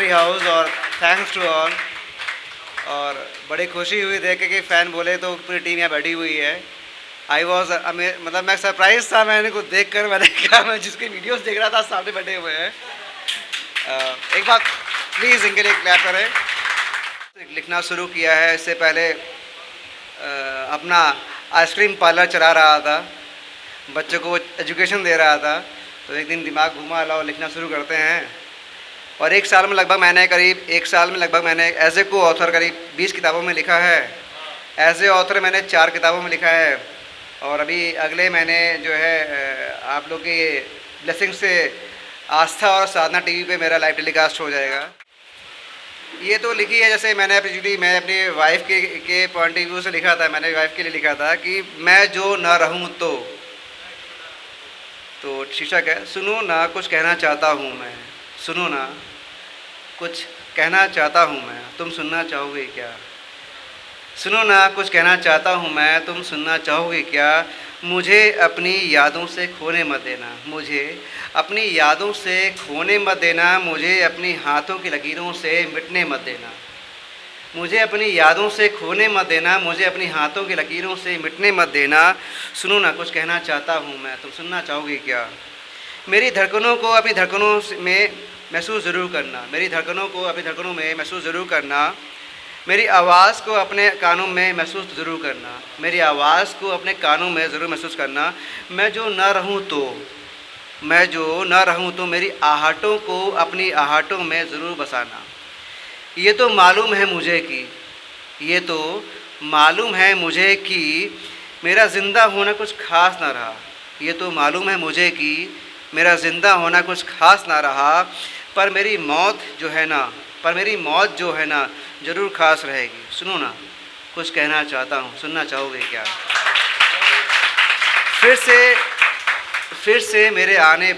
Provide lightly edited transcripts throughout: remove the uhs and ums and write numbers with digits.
Poetry house और thanks to all. और बड़ी खुशी हुई देख के कि फ़ैन बोले तो पूरी टीम यहाँ बैठी हुई है। आई वॉज मतलब मैं सरप्राइज था, मैंने को देख कर मैंने कहा मैं जिसकी वीडियोस देख रहा था सामने बैठे हुए हैं। एक बार प्लीज़ इनके लिए क्लैप करें। लिखना शुरू किया है, इससे पहले अपना आइसक्रीम पार्लर चला रहा था, बच्चों को एजुकेशन दे रहा था। तो एक दिन दिमाग घुमा, लाओ लिखना शुरू करते हैं। और एक साल में लगभग मैंने एज ए को ऑथर करीब 20 किताबों में लिखा है। एज ए ऑथर मैंने 4 किताबों में लिखा है। और अभी अगले महीने जो है आप लोग की ब्लेसिंग से आस्था और साधना टीवी पे मेरा लाइव टेलीकास्ट हो जाएगा। ये तो लिखी है, जैसे मैं अपनी वाइफ के पॉइंट ऑफ व्यू से लिखा था। मैंने वाइफ के लिए लिखा था कि मैं जो ना रहूं तो शीर्षक है सुनो ना कुछ कहना चाहता हूँ मैं, सुनो ना कुछ कहना चाहता हूँ मैं, तुम सुनना चाहोगे क्या? सुनो ना कुछ कहना चाहता हूँ मैं, तुम सुनना चाहोगे क्या? मुझे अपनी यादों से खोने मत देना, मुझे अपनी यादों से खोने मत देना, मुझे अपनी हाथों की लकीरों से मिटने मत देना, मुझे अपनी यादों से खोने मत देना, मुझे अपनी हाथों की लकीरों से मिटने मत देना। सुनो ना कुछ कहना चाहता हूँ मैं, तुम सुनना चाहोगे क्या? मेरी धड़कनों को अपनी धड़कनों में महसूस ज़रूर करना, मेरी धड़कनों को अपनी धड़कनों में महसूस ज़रूर करना, मेरी आवाज़ को अपने कानों में महसूस ज़रूर करना, मेरी आवाज़ को अपने कानों में ज़रूर महसूस करना। मैं जो न रहूँ तो मेरी आहटों को अपनी आहटों में ज़रूर बसाना। ये तो मालूम है मुझे कि मेरा ज़िंदा होना कुछ ख़ास ना रहा। ये तो मालूम है मुझे कि मेरा ज़िंदा होना कुछ ख़ास ना रहा, पर मेरी मौत जो है ना ज़रूर ख़ास रहेगी। सुनो ना कुछ कहना चाहता हूँ, सुनना चाहोगे क्या? फिर से मेरे आने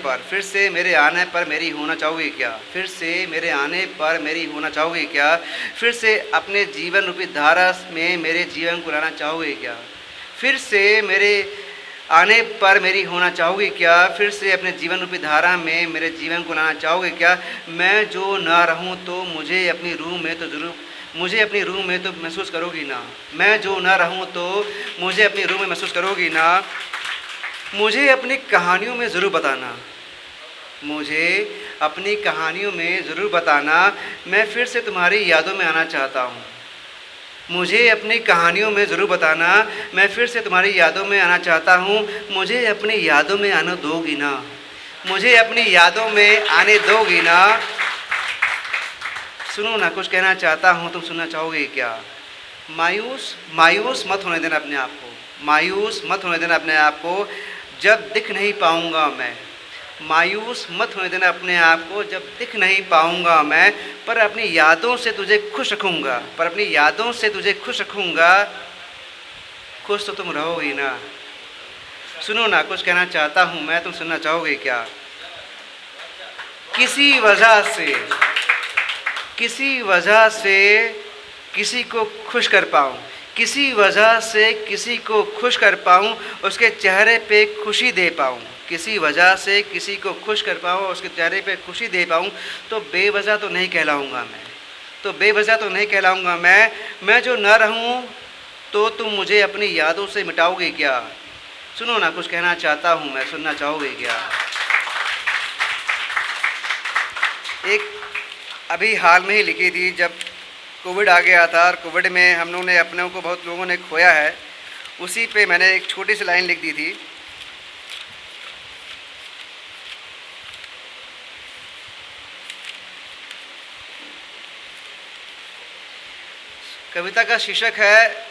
पर मेरी होना चाहोगे क्या? फिर से मेरे आने पर मेरी होना चाहोगे क्या? फिर से अपने जीवन रूपी धारा में मेरे जीवन को लाना चाहोगे क्या? फिर से मेरे आने पर मेरी होना चाहोगे क्या? फिर से अपने जीवन रूपी धारा में मेरे जीवन को लाना चाहोगे क्या? मैं जो ना रहूं तो मुझे अपनी रूह में तो महसूस करोगी ना। मैं जो ना रहूं तो मुझे अपनी रूह में महसूस करोगी ना। मुझे अपनी कहानियों में ज़रूर बताना, मैं फिर से तुम्हारी यादों में आना चाहता हूँ। मुझे अपनी कहानियों में ज़रूर बताना, मैं फिर से तुम्हारी यादों में आना चाहता हूँ। मुझे अपनी यादों में आने दोगी ना, मुझे अपनी यादों में आने दोगी ना। सुनो ना कुछ कहना चाहता हूँ, तुम सुनना चाहोगे क्या? मायूस मत होने देना अपने आप को, मायूस मत होने देना अपने आप को जब दिख नहीं पाऊँगा मैं। मायूस मत होने देना अपने आप को जब दिख नहीं पाऊँगा मैं, पर अपनी यादों से तुझे खुश रखूँगा, खुश तो तुम रहोगी ना। सुनो ना कुछ कहना चाहता हूँ मैं, तुम सुनना चाहोगे क्या? किसी वजह से किसी को खुश कर पाऊँ, उसके चेहरे पे खुशी दे पाऊँ। किसी वजह से किसी को खुश कर पाऊँ, उसके चेहरे पे खुशी दे पाऊँ, तो बेवजह तो नहीं कहलाऊँगा मैं जो न रहूँ तो तुम मुझे अपनी यादों से मिटाओगे क्या? सुनो ना कुछ कहना चाहता हूँ मैं, सुनना चाहोगे क्या? एक अभी हाल में ही लिखी थी, जब कोविड आ गया था और कोविड में हम लोगों ने अपनों को बहुत लोगों ने खोया है, उसी पे मैंने एक छोटी सी लाइन लिख दी थी। कविता का शीर्षक है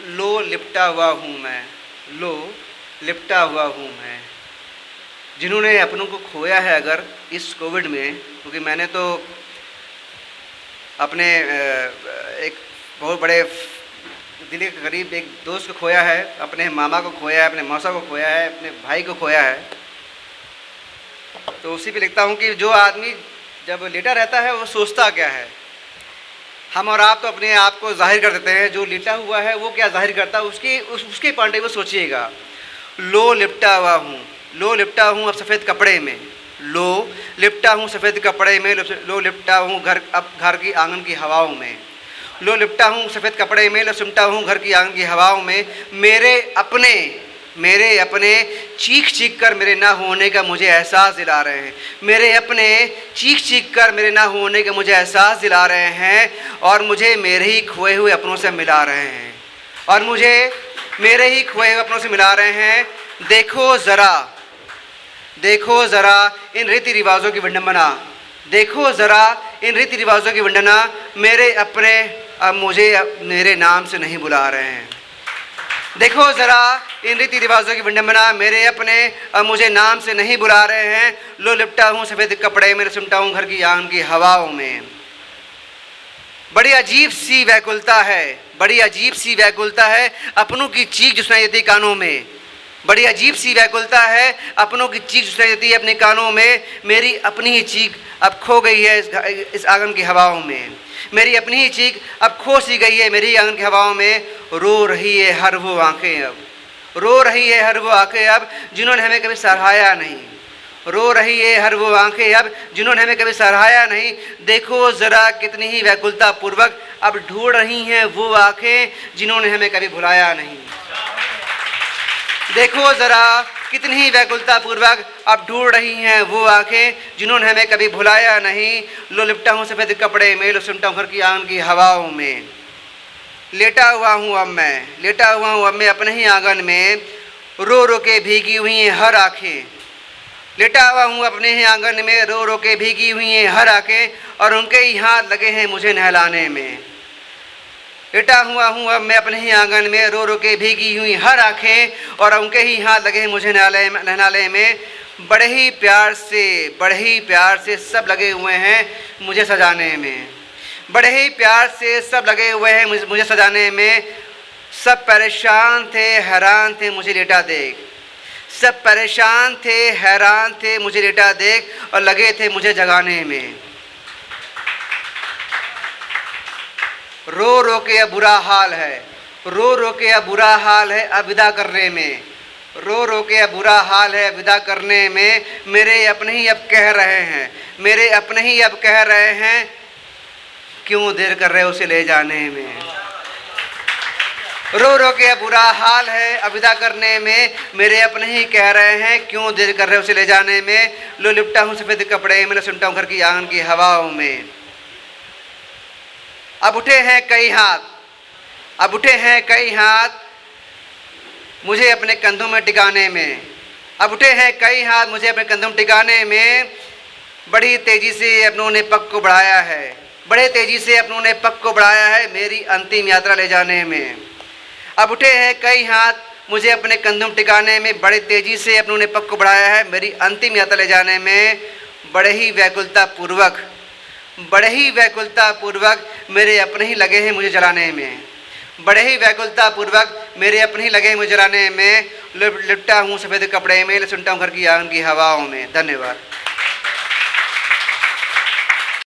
लो लिपटा हुआ हूँ मैं। जिन्होंने अपनों को खोया है अगर इस कोविड में, क्योंकि मैंने तो अपने एक बहुत बड़े दिल के करीब एक दोस्त को खोया है, अपने मामा को खोया है, अपने मौसा को खोया है, अपने भाई को खोया है। तो उसी पे लिखता हूँ कि जो आदमी जब लेटा रहता है वो सोचता क्या है। हम और आप तो अपने आप को जाहिर कर देते हैं, जो लेटा हुआ है वो क्या जाहिर करता है, उसके पॉइंट ऑफ व्यू सोचिएगा। लो लिपटा हुआ हूँ अब सफ़ेद कपड़े में, लो लिपटा हूँ सफ़ेद कपड़े में, लो लिपटा हूँ घर की आंगन की हवाओं में, लो लिपटा हूँ सफ़ेद कपड़े में, लो सिमटा हूँ घर की आंगन की हवाओं में। मेरे अपने चीख चीख कर मेरे ना होने का मुझे एहसास दिला रहे हैं। मेरे अपने चीख चीख कर मेरे ना होने का मुझे एहसास दिला रहे हैं, और मुझे मेरे ही खोए हुए अपनों से मिला रहे हैं, और मुझे मेरे ही खोए हुए अपनों से मिला रहे हैं। देखो ज़रा इन रीति रिवाजों की विडंबना, देखो ज़रा इन रीति रिवाजों की विडंबना, मेरे अपने अब मुझे मेरे नाम से नहीं बुला रहे हैं। देखो ज़रा इन रीति रिवाजों की विडंबना, मेरे अपने अब मुझे नाम से नहीं बुला रहे हैं। लो लिपटा हूँ सफ़ेद कपड़े में, सिमटा हूँ घर की आंगन की हवाओं में। बड़ी अजीब सी व्याकुलता है, बड़ी अजीब सी व्याकुलता है अपनों की चीख जो सुनाई देती कानों में। बड़ी अजीब सी व्याकुलता है अपनों की चीख जो सुनाई देती है अपने कानों में। मेरी अपनी ही चीख अब खो गई है इस आंगन की हवाओं में। मेरी अपनी ही चीख अब खो सी गई है मेरी आंगन की हवाओं में। रो रही है हर वो आंखें अब, रो रही है हर वो आंखें अब जिन्होंने हमें कभी सराहाया नहीं। रो रही है हर वो आंखें अब जिन्होंने हमें कभी सराहाया नहीं। देखो ज़रा कितनी ही व्याकुलता पूर्वक अब ढूंढ रही हैं वो आंखें जिन्होंने हमें कभी भुलाया नहीं। देखो ज़रा कितनी ही व्याकुलता पूर्वक अब ढूंढ रही हैं वो आंखें जिन्होंने हमें कभी भुलाया नहीं। लो लिपटा हूँ सफ़ेद कपड़े में, लो सिमटा हूँ घर की आंगन की हवाओं में। लेटा हुआ हूँ अब मैं अपने ही आंगन में, रो रो के भीगी हुई हैं हर आँखें। लेटा हुआ हूँ अपने ही आंगन में, रो रो के भीगी हुई हैं हर आँखें, और उनके ही हाथ लगे हैं मुझे नहलाने में। लेटा हुआ हूँ अब मैं अपने ही आंगन में, रो रो के भीगी हुई हर आँखें, और उनके ही हाथ लगे हैं मुझे नहलाने में। बड़े ही प्यार से सब लगे हुए हैं मुझे सजाने में। बड़े ही प्यार से सब लगे हुए हैं मुझे सजाने में। सब परेशान थे हैरान थे मुझे लेटा देख, सब परेशान थे हैरान थे मुझे लेटा देख, और लगे थे मुझे जगाने में। रो रो के अब बुरा हाल है, रो रो के अब बुरा हाल है अब विदा करने में। रो रो के अब बुरा हाल है विदा करने में। मेरे अपने ही अब कह रहे हैं, मेरे अपने ही अब कह रहे हैं, क्यों देर कर रहे हो उसे ले जाने में। रो रो के अब बुरा हाल है अब विदा करने में। मेरे अपने ही कह रहे हैं, क्यों देर कर रहे हो उसे ले जाने में। लो लिपटा हूँ सफ़ेद कपड़े में, लो सिमटा हूँ घर की आंगन की हवाओं में। अब उठे हैं कई हाथ, अब उठे हैं कई हाथ मुझे अपने कंधों में टिकाने में। अब उठे हैं कई हाथ मुझे अपने कंधों में टिकाने में। बड़ी तेज़ी से अपनों ने पग को बढ़ाया है, बड़े तेज़ी से अपनों ने पग को बढ़ाया है मेरी अंतिम यात्रा ले जाने में। अब उठे हैं कई हाथ मुझे अपने कंधों में टिकाने में। बड़े तेज़ी से अपनों ने पग को बढ़ाया है मेरी अंतिम यात्रा ले जाने में। बड़े ही व्याकुलता पूर्वक मेरे अपने ही लगे हैं मुझे जलाने में। बड़े ही व्याकुलता पूर्वक मेरे अपने ही लगे हैं मुझे जलाने में। लिपटा हूँ सफ़ेद कपड़े में, सिमटा हूँ घर की आंगन की हवाओं में। धन्यवाद।